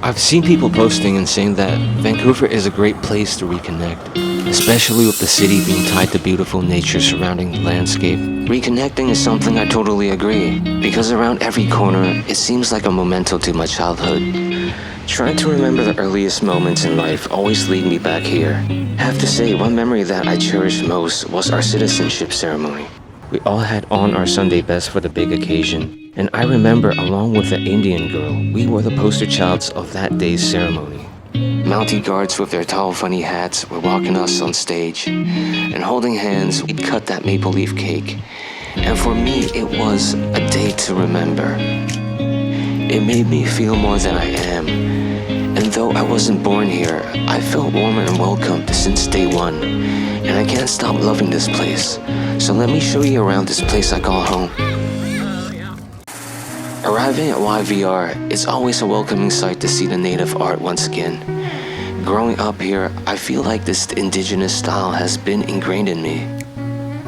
I've seen people posting and saying that Vancouver is a great place to reconnect, especially with the city being tied to beautiful nature surrounding the landscape. Reconnecting is something I totally agree, because around every corner, it seems like a memento to my childhood. Trying to remember the earliest moments in life always lead me back here. I have to say, one memory that I cherish most was our citizenship ceremony. We all had on our Sunday best for the big occasion, and I remember along with the Indian girl, we were the poster childs of that day's ceremony. Mountie guards with their tall funny hats were walking us on stage, and holding hands, we'd cut that maple leaf cake. And for me, it was a day to remember. It made me feel more than I am, and though I wasn't born here, I felt warm and welcomed since day one, and I can't stop loving this place. So let me show you around this place I call home. Arriving at YVR, it's always a welcoming sight to see the native art once again. Growing up here, I feel like this indigenous style has been ingrained in me.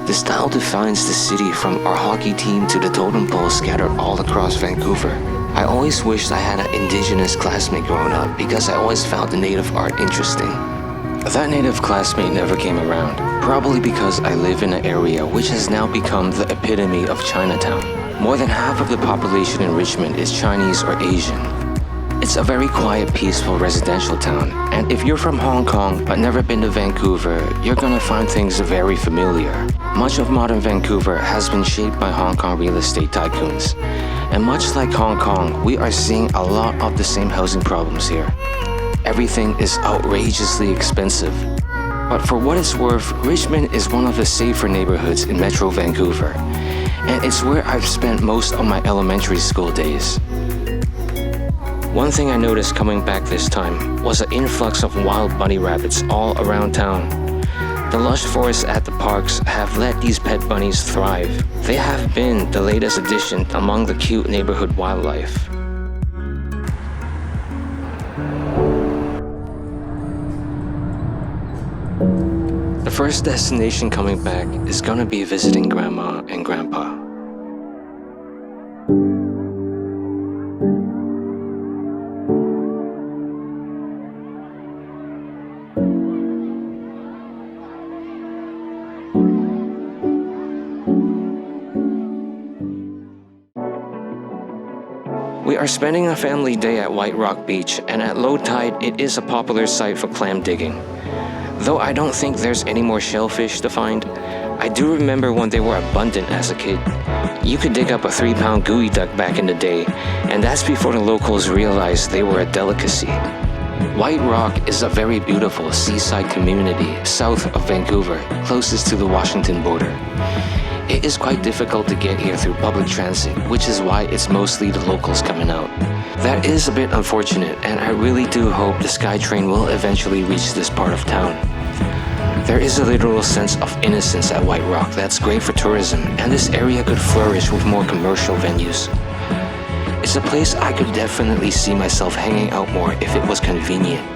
The style defines the city from our hockey team to the totem poles scattered all across Vancouver. I always wished I had an indigenous classmate growing up because I always found the native art interesting. That native classmate never came around, probably because I live in an area which has now become the epitome of Chinatown. More than half of the population in Richmond is Chinese or Asian. It's a very quiet, peaceful residential town, and if you're from Hong Kong but never been to Vancouver, you're gonna find things very familiar. Much of modern Vancouver has been shaped by Hong Kong real estate tycoons. And much like Hong Kong, we are seeing a lot of the same housing problems here. Everything is outrageously expensive. But for what it's worth, Richmond is one of the safer neighborhoods in Metro Vancouver. And it's where I've spent most of my elementary school days. One thing I noticed coming back this time was an influx of wild bunny rabbits all around town. The lush forests at the parks have let these pet bunnies thrive. They have been the latest addition among the cute neighborhood wildlife. The first destination coming back is gonna be visiting Grandma and Grandpa. We are spending a family day at White Rock Beach, and at low tide, it is a popular site for clam digging. Though I don't think there's any more shellfish to find, I do remember when they were abundant as a kid. You could dig up a 3-pound gooey duck back in the day, and that's before the locals realized they were a delicacy. White Rock is a very beautiful seaside community south of Vancouver, closest to the Washington border. It is quite difficult to get here through public transit, which is why it's mostly the locals coming out. That is a bit unfortunate, and I really do hope the SkyTrain will eventually reach this part of town. There is a literal sense of innocence at White Rock that's great for tourism, and this area could flourish with more commercial venues. It's a place I could definitely see myself hanging out more if it was convenient.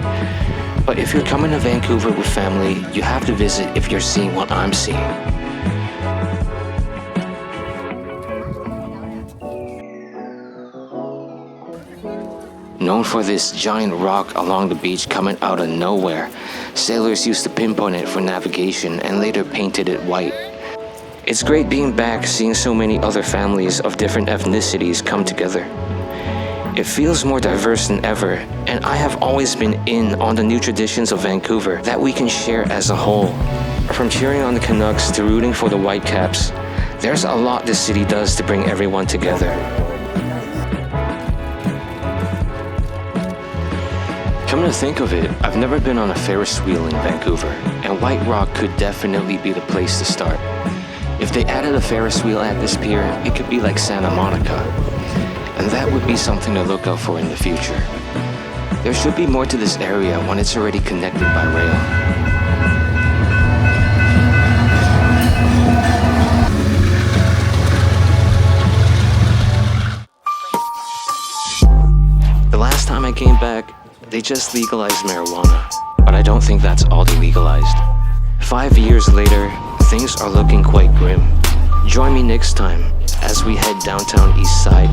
But if you're coming to Vancouver with family, you have to visit if you're seeing what I'm seeing. Known for this giant rock along the beach coming out of nowhere, sailors used to pinpoint it for navigation and later painted it white. It's great being back, seeing so many other families of different ethnicities come together. It feels more diverse than ever, and I have always been in on the new traditions of Vancouver that we can share as a whole. From cheering on the Canucks to rooting for the Whitecaps, there's a lot this city does to bring everyone together. Come to think of it, I've never been on a Ferris wheel in Vancouver, and White Rock could definitely be the place to start. If they added a Ferris wheel at this pier, it could be like Santa Monica, and that would be something to look out for in the future. There should be more to this area when it's already connected by rail. The last time I came back, they just legalized marijuana, but I don't think that's all they legalized. 5 years later, things are looking quite grim. Join me next time as we head downtown East Side